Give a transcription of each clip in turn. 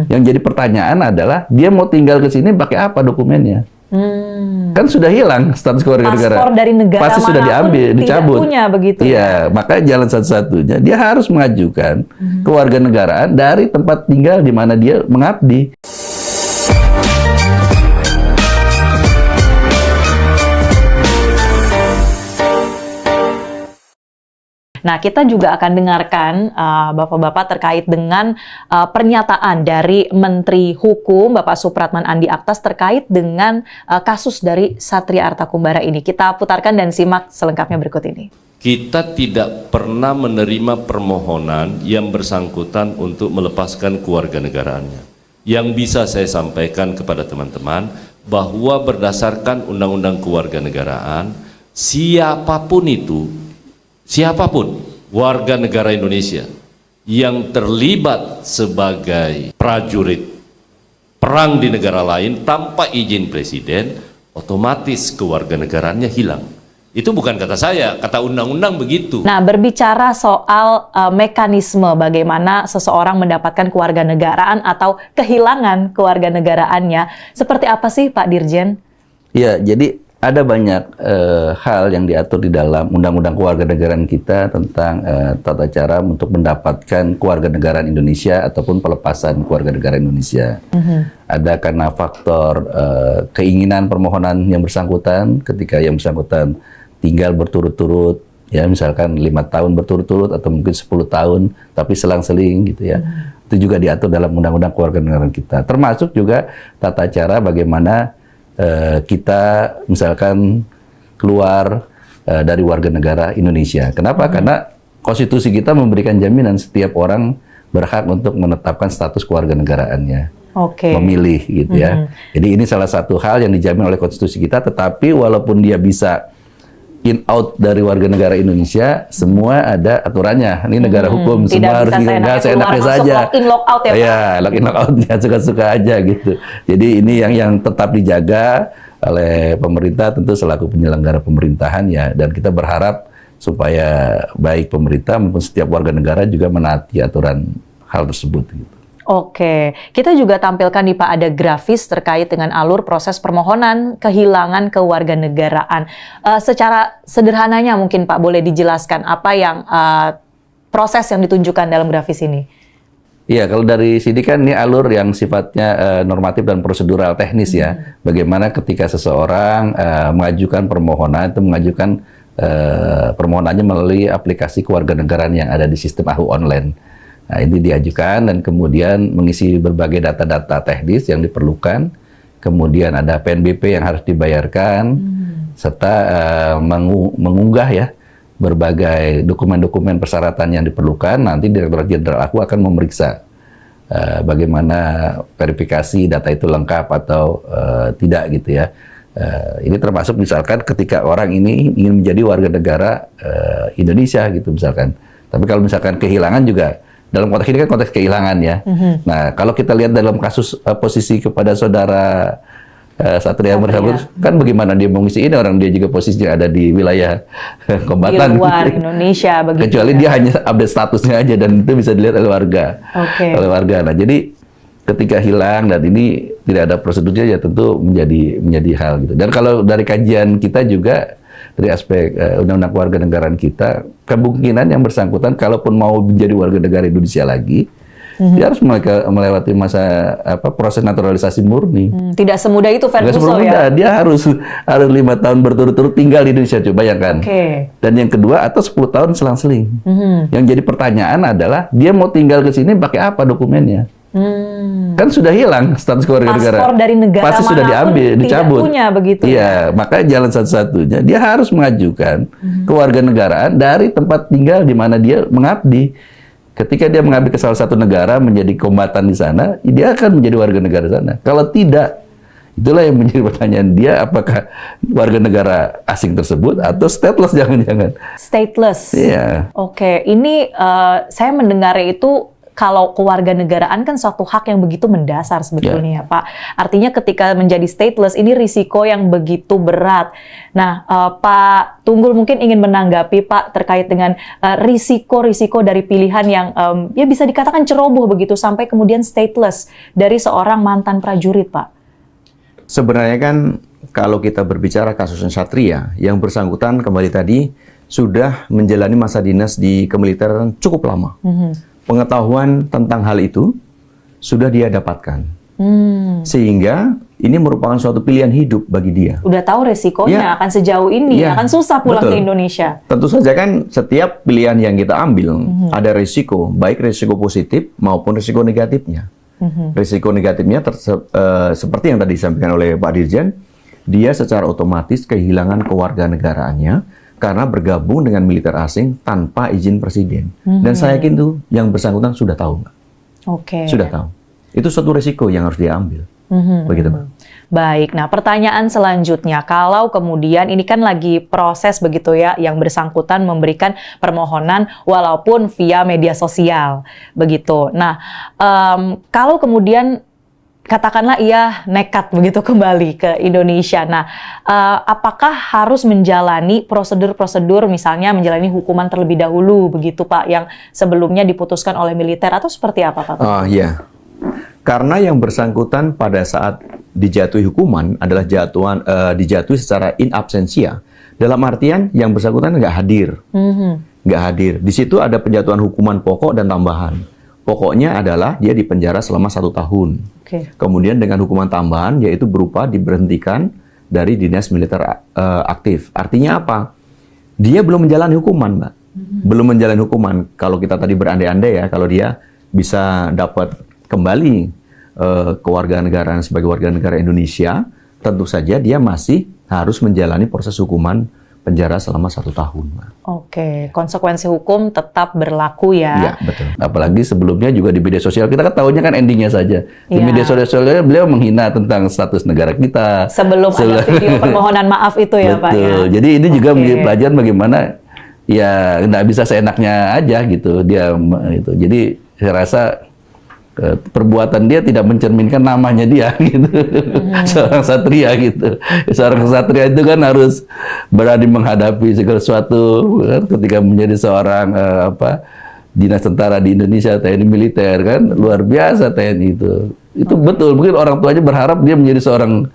Yang jadi pertanyaan adalah dia mau tinggal ke sini pakai apa dokumennya? Kan sudah hilang status keluarga negara. Paspor dari negara pasti sudah diambil, dicabut. Tidak punya begitu. Iya, makanya jalan satu-satunya dia harus mengajukan kewarganegaraan dari tempat tinggal di mana dia mengabdi. Nah, kita juga akan dengarkan Bapak-Bapak terkait dengan pernyataan dari Menteri Hukum Bapak Supratman Andi Aktas terkait dengan kasus dari Satria Artakumbara ini. Kita putarkan dan simak selengkapnya berikut ini. Kita tidak pernah menerima permohonan yang bersangkutan untuk melepaskan kewarganegaraannya. Yang bisa saya sampaikan kepada teman-teman bahwa berdasarkan Undang-Undang Kewarganegaraan, siapapun warga negara Indonesia yang terlibat sebagai prajurit perang di negara lain tanpa izin presiden, otomatis kewarganegaraannya hilang. Itu bukan kata saya, kata undang-undang begitu. Nah, berbicara soal mekanisme bagaimana seseorang mendapatkan kewarganegaraan atau kehilangan kewarganegaraannya, seperti apa sih Pak Dirjen? Ya, jadi ada banyak hal yang diatur di dalam Undang-Undang Kewarganegaraan kita tentang tata cara untuk mendapatkan kewarganegaraan Indonesia ataupun pelepasan kewarganegaraan Indonesia. Ada karena faktor keinginan permohonan yang bersangkutan, ketika yang bersangkutan tinggal berturut-turut, ya misalkan 5 tahun berturut-turut atau mungkin 10 tahun, tapi selang-seling gitu ya. Itu juga diatur dalam Undang-Undang Kewarganegaraan kita. Termasuk juga tata cara bagaimana kita misalkan keluar dari warga negara Indonesia. Kenapa? Karena konstitusi kita memberikan jaminan setiap orang berhak untuk menetapkan status kewarganegaraannya. Memilih gitu ya. Jadi ini salah satu hal yang dijamin oleh konstitusi kita, tetapi walaupun dia bisa in out dari warga negara Indonesia, semua ada aturannya. Ini negara hukum, semua harus seenaknya saja. Lock in lock out ya Pak? Ya, lock in lock outnya suka-suka aja gitu. Jadi ini yang tetap dijaga oleh pemerintah tentu selaku penyelenggara pemerintahan ya, dan kita berharap supaya baik pemerintah maupun setiap warga negara juga menaati aturan hal tersebut gitu. Oke, kita juga tampilkan nih Pak, ada grafis terkait dengan alur proses permohonan kehilangan kewarganegaraan. Secara sederhananya mungkin Pak boleh dijelaskan apa yang proses yang ditunjukkan dalam grafis ini? Iya, kalau dari sini kan ini alur yang sifatnya normatif dan prosedural teknis ya. Bagaimana ketika seseorang mengajukan permohonan, itu mengajukan permohonannya melalui aplikasi kewarganegaraan yang ada di sistem AHU online. Nah, ini diajukan dan kemudian mengisi berbagai data-data teknis yang diperlukan. Kemudian ada PNBP yang harus dibayarkan, serta mengunggah ya berbagai dokumen-dokumen persyaratan yang diperlukan. Nanti Direktorat Jenderal AHU akan memeriksa bagaimana verifikasi data itu lengkap atau tidak gitu ya. Ini termasuk misalkan ketika orang ini ingin menjadi warga negara Indonesia gitu misalkan. Tapi kalau misalkan kehilangan juga, dalam konteks ini kan konteks kehilangan ya. Nah, kalau kita lihat dalam kasus posisi kepada saudara Satria bersangkutan, kan bagaimana dia mengisi ini, orang dia juga posisinya ada di wilayah kombatan. Di luar Indonesia begitu. Kecuali dia hanya update statusnya aja dan itu bisa dilihat oleh warga. Oleh warga. Nah, jadi ketika hilang dan ini tidak ada prosedurnya ya tentu menjadi hal gitu. Dan kalau dari kajian kita juga dari aspek Undang-Undang Kewarganegaraan kita, kemungkinan yang bersangkutan kalaupun mau menjadi warga negara Indonesia lagi, dia harus melewati masa proses naturalisasi murni. Tidak semudah itu Ferguson ya? Dia harus 5 tahun berturut-turut tinggal di Indonesia, coba bayangkan. Dan yang kedua, atau 10 tahun selang-seling. Yang jadi pertanyaan adalah, dia mau tinggal ke sini pakai apa dokumennya? Kan sudah hilang status kewarganegaraan. Paspor dari negara pasti sudah diambil, dicabut. Tidak punya begitu. Iya, makanya jalan satu-satunya dia harus mengajukan kewarganegaraan dari tempat tinggal di mana dia mengabdi. Ketika dia mengabdi ke salah satu negara menjadi kombatan di sana, dia akan menjadi warga negara sana. Kalau tidak, itulah yang menjadi pertanyaan dia, apakah warga negara asing tersebut atau stateless jangan-jangan. Stateless. Iya. Oke, ini saya mendengar itu kalau kewarganegaraan kan suatu hak yang begitu mendasar sebetulnya ya Pak. Artinya ketika menjadi stateless ini risiko yang begitu berat. Nah, Pak Tunggul mungkin ingin menanggapi Pak terkait dengan risiko-risiko dari pilihan yang ya bisa dikatakan ceroboh begitu sampai kemudian stateless dari seorang mantan prajurit Pak. Sebenarnya kan kalau kita berbicara kasus Satria, yang bersangkutan kembali tadi sudah menjalani masa dinas di kemiliteran cukup lama. Pengetahuan tentang hal itu sudah dia dapatkan. Sehingga ini merupakan suatu pilihan hidup bagi dia. Udah tahu resikonya akan sejauh ini, akan susah pulang ke Indonesia. Tentu saja kan setiap pilihan yang kita ambil ada risiko, baik risiko positif maupun risiko negatifnya. Risiko negatifnya seperti yang tadi disampaikan oleh Pak Dirjen, dia secara otomatis kehilangan kewarganegaraannya karena bergabung dengan militer asing tanpa izin presiden. Dan saya yakin tuh yang bersangkutan sudah tahu, Mbak. Sudah tahu. Itu suatu risiko yang harus dia ambil. Begitu, Mbak. Baik, nah pertanyaan selanjutnya, kalau kemudian ini kan lagi proses begitu ya, yang bersangkutan memberikan permohonan walaupun via media sosial, begitu. Nah, kalau kemudian katakanlah ia nekat begitu kembali ke Indonesia. Nah, apakah harus menjalani prosedur-prosedur, misalnya menjalani hukuman terlebih dahulu begitu Pak, yang sebelumnya diputuskan oleh militer atau seperti apa Pak? Iya. Karena yang bersangkutan pada saat dijatuhi hukuman adalah dijatuhi secara in absentia. Dalam artian yang bersangkutan nggak hadir. Nggak hadir. Di situ ada penjatuhan hukuman pokok dan tambahan. Pokoknya adalah dia dipenjara selama 1 tahun. Kemudian dengan hukuman tambahan yaitu berupa diberhentikan dari dinas militer aktif. Artinya apa? Dia belum menjalani hukuman, Mbak. Belum menjalani hukuman. Kalau kita tadi berandai-andai ya, kalau dia bisa dapat kembali kewarganegaraan sebagai warga negara Indonesia, tentu saja dia masih harus menjalani proses hukuman penjara selama 1 tahun. Konsekuensi hukum tetap berlaku ya. Iya, betul. Apalagi sebelumnya juga di media sosial, kita kan tahunya kan endingnya saja. Di media sosial beliau menghina tentang status negara kita. Sebelum ada video permohonan maaf itu ya Pak ya. Jadi ini juga menjadi pelajaran bagaimana ya nggak bisa seenaknya aja gitu dia itu. Jadi saya rasa perbuatan dia tidak mencerminkan namanya dia gitu. Seorang satria gitu. Seorang satria itu kan harus berani menghadapi segala sesuatu kan, ketika menjadi seorang dinas tentara di Indonesia, TNI militer kan luar biasa TNI itu. Itu betul, mungkin orang tuanya berharap dia menjadi seorang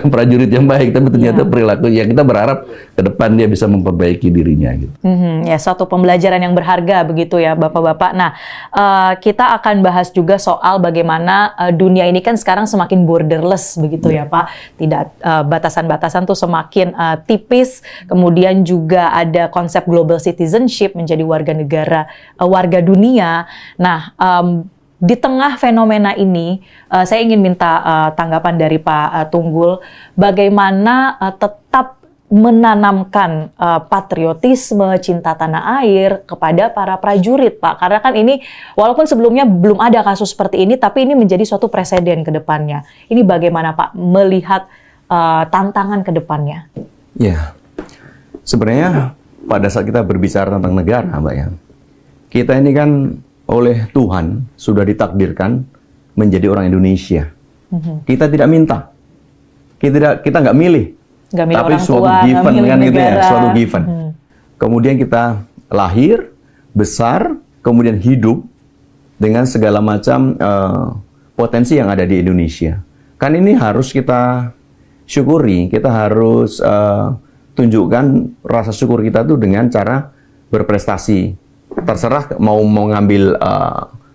prajurit yang baik, tapi ternyata perilaku yang kita berharap ke depan dia bisa memperbaiki dirinya gitu. Ya, suatu pembelajaran yang berharga begitu ya Bapak-bapak. Nah, kita akan bahas juga soal bagaimana dunia ini kan sekarang semakin borderless begitu ya Pak. Tidak batasan-batasan tuh semakin tipis. Kemudian juga ada konsep global citizenship, menjadi warga negara, warga dunia. Nah, di tengah fenomena ini, saya ingin minta tanggapan dari Pak Tunggul, bagaimana tetap menanamkan patriotisme, cinta tanah air kepada para prajurit, Pak. Karena kan ini, walaupun sebelumnya belum ada kasus seperti ini, tapi ini menjadi suatu preseden ke depannya. Ini bagaimana Pak melihat tantangan ke depannya? Ya, sebenarnya pada saat kita berbicara tentang negara, Mbak ya, kita ini kan oleh Tuhan sudah ditakdirkan menjadi orang Indonesia. Kita tidak minta, kita nggak milih, tapi suatu given kan gitu ya, suatu given. Kemudian kita lahir, besar, kemudian hidup dengan segala macam potensi yang ada di Indonesia. Kan ini harus kita syukuri, kita harus tunjukkan rasa syukur kita tuh dengan cara berprestasi. Terserah mau ngambil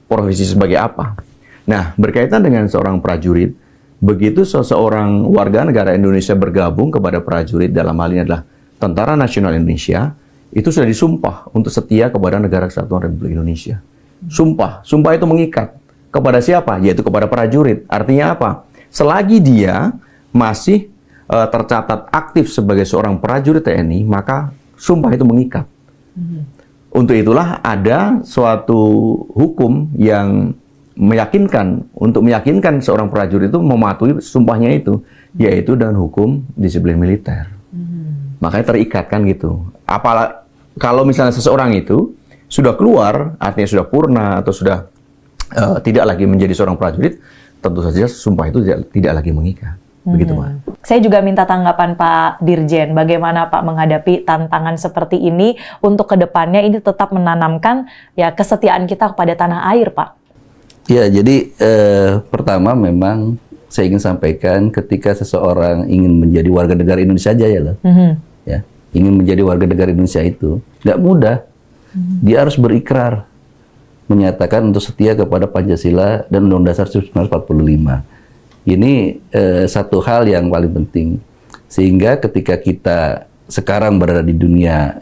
profesi sebagai apa. Nah, berkaitan dengan seorang prajurit, begitu seseorang warga negara Indonesia bergabung kepada prajurit, dalam hal ini adalah Tentara Nasional Indonesia, itu sudah disumpah untuk setia kepada Negara Kesatuan Republik Indonesia. Sumpah itu mengikat. Kepada siapa? Yaitu kepada prajurit. Artinya apa? Selagi dia masih tercatat aktif sebagai seorang prajurit TNI, maka sumpah itu mengikat. Untuk itulah ada suatu hukum yang meyakinkan seorang prajurit itu mematuhi sumpahnya itu, yaitu dengan hukum disiplin militer. Makanya terikat kan gitu. Kalau misalnya seseorang itu sudah keluar, artinya sudah purna atau sudah tidak lagi menjadi seorang prajurit, tentu saja sumpah itu tidak lagi mengikat. Begitu, Pak. Saya juga minta tanggapan Pak Dirjen, bagaimana Pak menghadapi tantangan seperti ini untuk kedepannya ini tetap menanamkan ya kesetiaan kita kepada tanah air, Pak. Ya, jadi pertama memang saya ingin sampaikan ketika seseorang ingin menjadi warga negara Indonesia aja ya loh, ya ingin menjadi warga negara Indonesia itu nggak mudah. Dia harus berikrar menyatakan untuk setia kepada Pancasila dan Undang-Undang Dasar 1945. Ini satu hal yang paling penting, sehingga ketika kita sekarang berada di dunia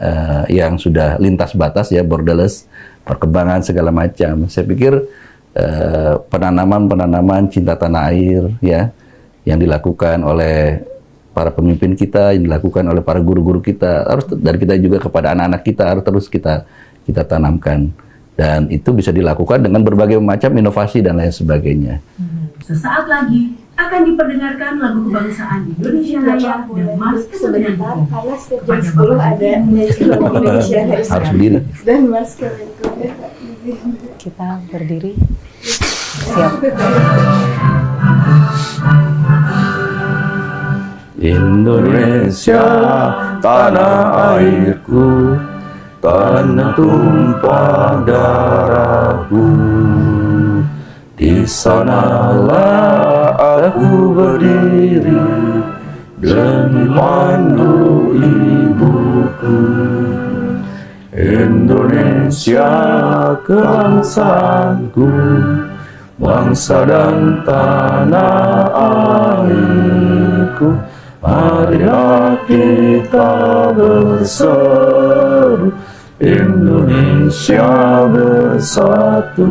yang sudah lintas batas ya, borderless, perkembangan segala macam, saya pikir penanaman cinta tanah air ya yang dilakukan oleh para pemimpin kita, yang dilakukan oleh para guru-guru kita, harus dari kita juga kepada anak-anak kita harus terus kita tanamkan, dan itu bisa dilakukan dengan berbagai macam inovasi dan lain sebagainya. Sesaat lagi akan diperdengarkan lagu kebangsaan Indonesia Raya dan Mars sebentar, karena setiap jam 10 ada Indonesia Raya Harus berdiri. dan Mars Kementerian. Kita berdiri. Siap. Indonesia, tanah airku, tanah tumpah darahku. Di sanalah aku berdiri demi mandu ibuku. Indonesia kebangsaanku, bangsa dan tanah airku. Marilah kita berseru, Indonesia bersatu.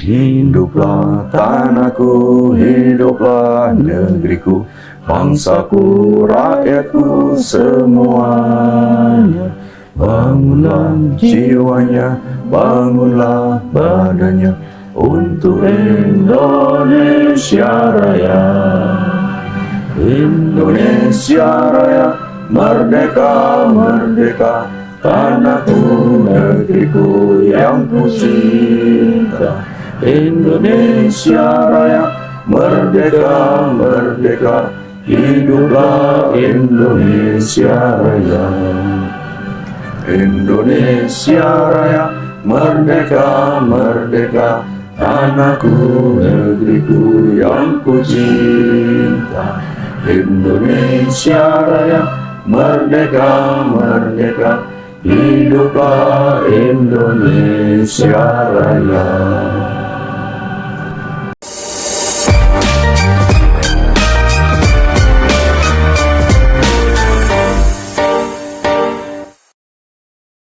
Hiduplah tanahku, hiduplah negeriku, bangsaku, rakyatku semuanya. Bangunlah jiwanya, bangunlah badannya untuk Indonesia Raya. Indonesia Raya, merdeka, merdeka, tanahku, negeriku yang ku cinta. Indonesia Raya, merdeka, merdeka, hiduplah Indonesia Raya. Indonesia Raya, merdeka, merdeka, tanahku, negeriku yang ku cinta. Indonesia Raya, merdeka, merdeka, hiduplah Indonesia Raya.